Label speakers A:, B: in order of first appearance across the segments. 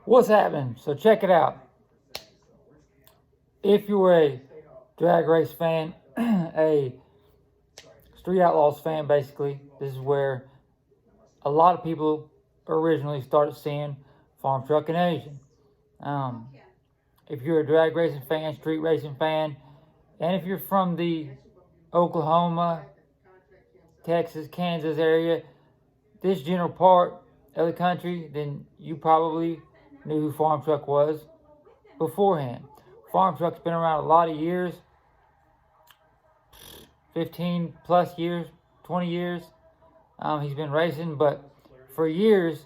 A: What's happening? So check it out. If you're a drag race fan, a Street Outlaws fan, basically, this is where a lot of people originally started seeing Farm Truck and Asian. Um, if you're a drag racing fan, street racing fan, and if you're from the Oklahoma, Texas, Kansas area, this general part of the country, then you probably knew who Farm Truck was beforehand. Farm Truck's been around a lot of years, 15 plus years, 20 years. He's been racing, but for years,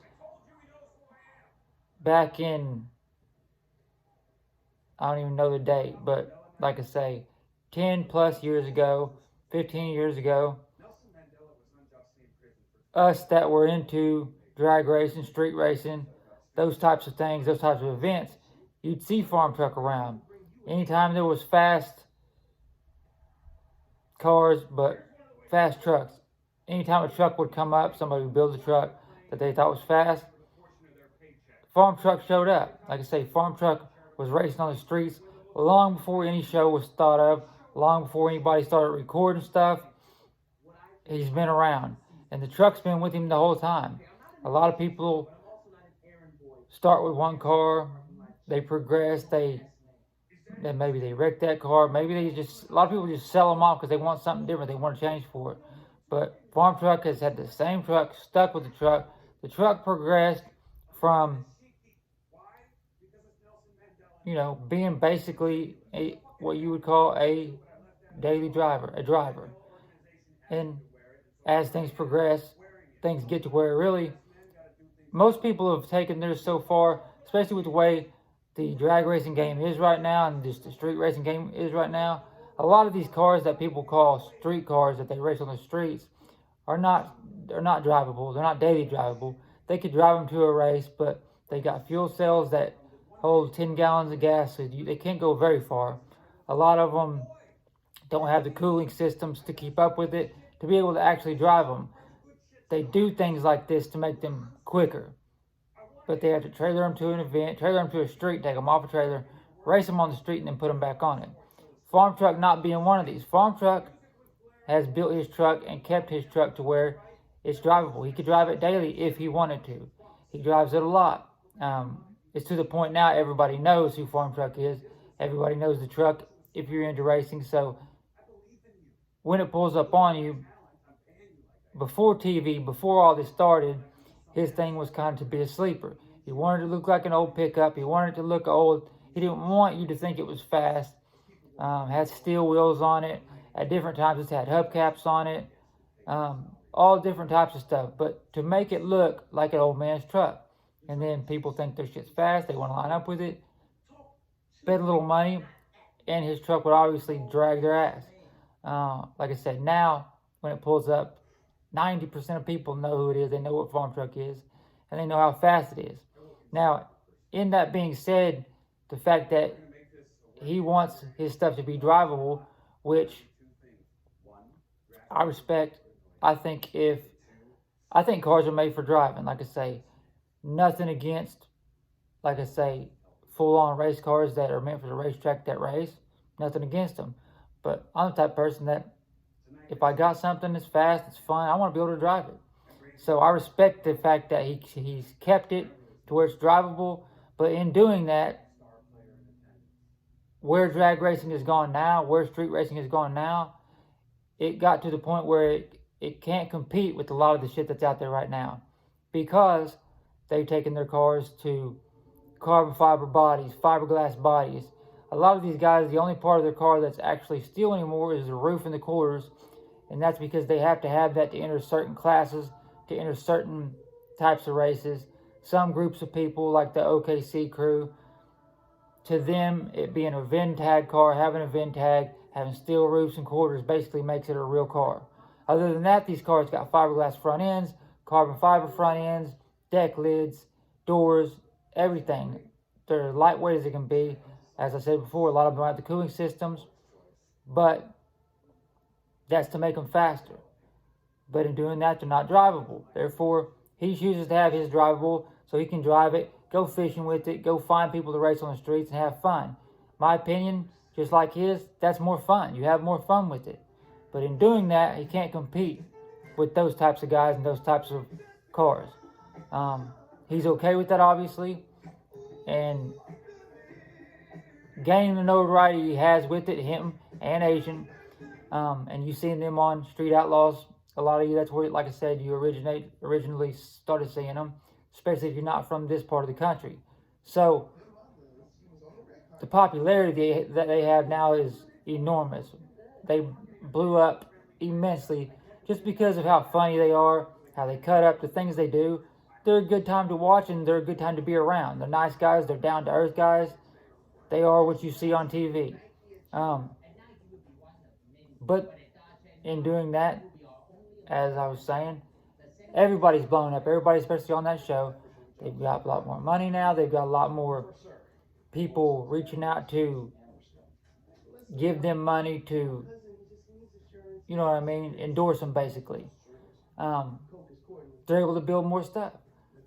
A: back in, I don't even know the date, but like I say, 10 plus years ago, 15 years ago, us that were into drag racing, street racing, those types of things, those types of events, you'd see Farm Truck around. Anytime there was fast cars, but fast trucks. Anytime a truck would come up, somebody would build a truck that they thought was fast, Farm Truck showed up. Like I say, Farm Truck was racing on the streets long before any show was thought of, long before anybody started recording stuff. He's been around, and the truck's been with him the whole time. A lot of people start with one car, they progress, then maybe they wreck that car, maybe a lot of people just sell them off because they want something different, they want to change for it. But Farm Truck has had the same truck, stuck with the truck. The truck progressed from, being basically what you would call a daily driver, a driver. And as things progress, things get to where really most people have taken theirs so far, especially with the way the drag racing game is right now and just the street racing game is right now. A lot of these cars that people call street cars that they race on the streets they're not drivable. They're not daily drivable. They could drive them to a race, but they got fuel cells that hold 10 gallons of gas, so they can't go very far. A lot of them don't have the cooling systems to keep up with it, to be able to actually drive them. They do things like this to make them quicker, but they have to trailer them to an event, trailer them to a street, take them off a trailer, race them on the street, and then put them back on it. Farm Truck not being one of these. Farm Truck has built his truck and kept his truck to where it's drivable. He could drive it daily if he wanted to. He drives it a lot. It's to the point now everybody knows who Farm Truck is. Everybody knows the truck if you're into racing. So when it pulls up on you, before TV, before all this started, his thing was kind of to be a sleeper. He wanted to look like an old pickup. He wanted it to look old. He didn't want you to think it was fast. Had steel wheels on it. At different times, it's had hubcaps on it. All different types of stuff. But to make it look like an old man's truck. And then people think their shit's fast. They want to line up with it. Spend a little money. And his truck would obviously drag their ass. Like I said, now, when it pulls up, 90% of people know who it is. They know what Farm Truck is. And they know how fast it is. Now, in that being said, the fact that he wants his stuff to be drivable, which I respect. I think cars are made for driving. Like I say, nothing against, like I say, full-on race cars that are meant for the racetrack that race. Nothing against them. But I'm the type of person that if I got something that's fast, it's fun, I want to be able to drive it. So I respect the fact that he's kept it to where it's drivable. But in doing that, where drag racing has gone now, where street racing has gone now, it got to the point where it can't compete with a lot of the shit that's out there right now. Because they've taken their cars to carbon fiber bodies, fiberglass bodies. A lot of these guys, the only part of their car that's actually steel anymore is the roof and the quarters. And that's because they have to have that to enter certain classes, to enter certain types of races. Some groups of people, like the OKC crew, to them, it being a VIN tag car, having a VIN tag, having steel roofs and quarters basically makes it a real car. Other than that, these cars got fiberglass front ends, carbon fiber front ends, deck lids, doors, everything. They're lightweight as they can be. As I said before, a lot of them have the cooling systems, but that's to make them faster. But in doing that, they're not drivable. Therefore, he chooses to have his drivable so he can drive it go fishing with it, go find people to race on the streets and have fun. My opinion, just like his, that's more fun. You have more fun with it. But in doing that, he can't compete with those types of guys and those types of cars. He's okay with that, obviously, and gaining the notoriety he has with it, him and Asian, and you seeing them on Street Outlaws. A lot of you, that's where, like I said, you originally started seeing them, especially if you're not from this part of the country. So the popularity that they have now is enormous. They blew up immensely just because of how funny they are, how they cut up, the things they do. They're a good time to watch and they're a good time to be around. They're nice guys. They're down-to-earth guys. They are what you see on TV. But in doing that, as I was saying, everybody's blown up. Everybody, especially on that show, they've got a lot more money now. They've got a lot more people reaching out to give them money to, you know what I mean, endorse them basically. They're able to build more stuff.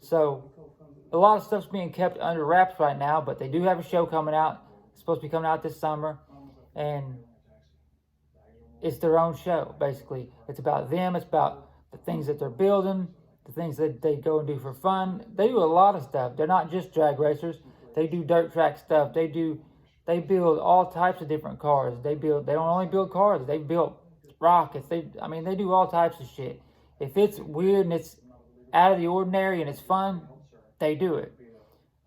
A: So a lot of stuff's being kept under wraps right now, but they do have a show coming out. It's supposed to be coming out this summer, and it's their own show, basically. It's about them. It's about the things that they're building, the things that they go and do for fun. They do a lot of stuff. They're not just drag racers. They do dirt track stuff. They build all types of different cars. They don't only build cars. They build rockets. They do all types of shit. If it's weird and it's out of the ordinary and it's fun, they do it.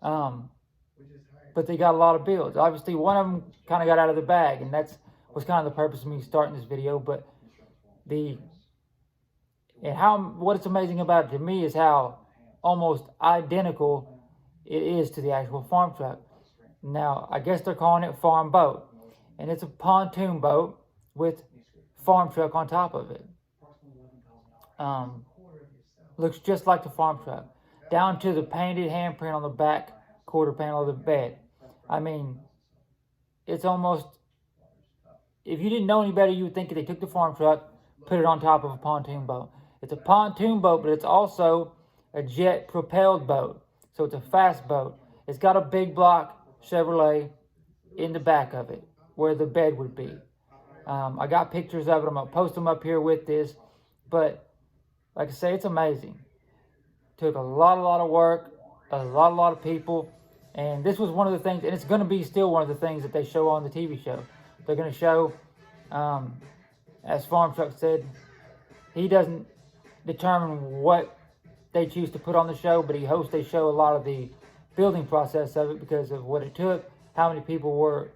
A: But they got a lot of builds. Obviously, one of them kind of got out of the bag, and that's was kind of the purpose of me starting this video. But what's amazing about it to me is how almost identical it is to the actual farm truck. Now, I guess they're calling it farm boat, and it's a pontoon boat with farm truck on top of it. Looks just like the farm truck, down to the painted handprint on the back quarter panel of the bed. I mean, it's almost, if you didn't know any better, you would think that they took the farm truck, put it on top of a pontoon boat. It's a pontoon boat, but it's also a jet-propelled boat. So it's a fast boat. It's got a big block Chevrolet in the back of it, where the bed would be. I got pictures of it. I'm going to post them up here with this. But, like I say, it's amazing. Took a lot of work, a lot of people. And this was one of the things, and it's going to be still one of the things that they show on the TV show. They're going to show, as Farm Truck said, he doesn't determine what they choose to put on the show, but he hosts a show, a lot of the building process of it because of what it took, how many people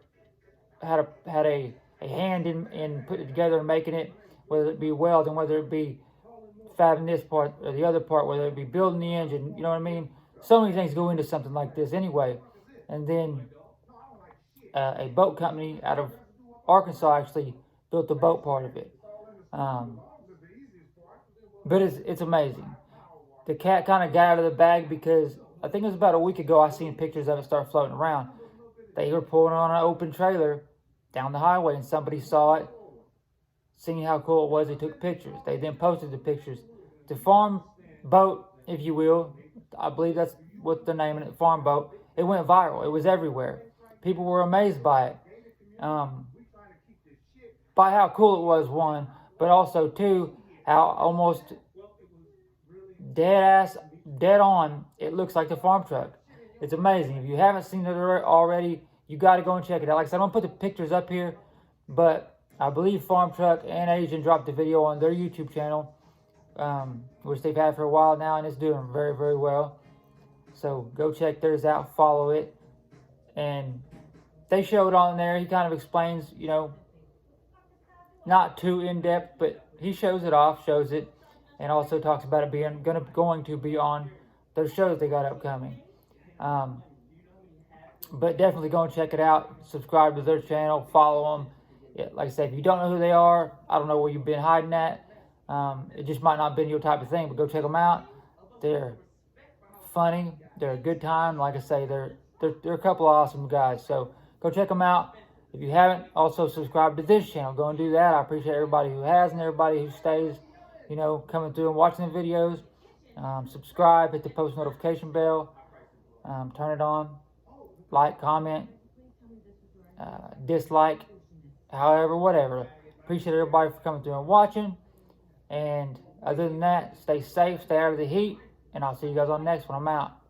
A: had a hand in putting it together and making it, whether it be welding, whether it be fabbing this part or the other part, whether it be building the engine, you know what I mean? So many things go into something like this anyway. And then a boat company out of Arkansas actually built the boat part of it. But it's amazing. The cat kind of got out of the bag because I think it was about a week ago I seen pictures of it start floating around. They were pulling on an open trailer down the highway and somebody saw it, seeing how cool it was. They took pictures. They then posted the pictures. The farm boat, if you will, I believe that's what they're naming it, farm boat. It went viral. It was everywhere. People were amazed by it. By how cool it was, one, but also two, how almost dead on it looks like the farm truck. It's amazing. If you haven't seen it already, you got to go and check it out. Like I said, I'm going to put the pictures up here, but I believe Farm Truck and Asian dropped the video on their YouTube channel, which they've had for a while now, and it's doing very, very well. So go check theirs out, follow it. And they showed on there, he kind of explains, you know, not too in-depth, but he shows it off, shows it, and also talks about it being going to be on their shows they got upcoming. But definitely go and check it out. Subscribe to their channel, follow them. Yeah, like I said, if you don't know who they are, I don't know where you've been hiding at. It just might not have been your type of thing, but go check them out. They're funny. They're a good time. Like I say, they're a couple of awesome guys. So go check them out. If you haven't also subscribed to this channel, go and do that. I appreciate everybody who has and everybody who stays, you know, coming through and watching the videos. Subscribe, hit the post notification bell. Turn it on, like, comment, dislike, however, whatever. Appreciate everybody for coming through and watching. And other than that, stay safe, stay out of the heat, and I'll see you guys on the next one. I'm out.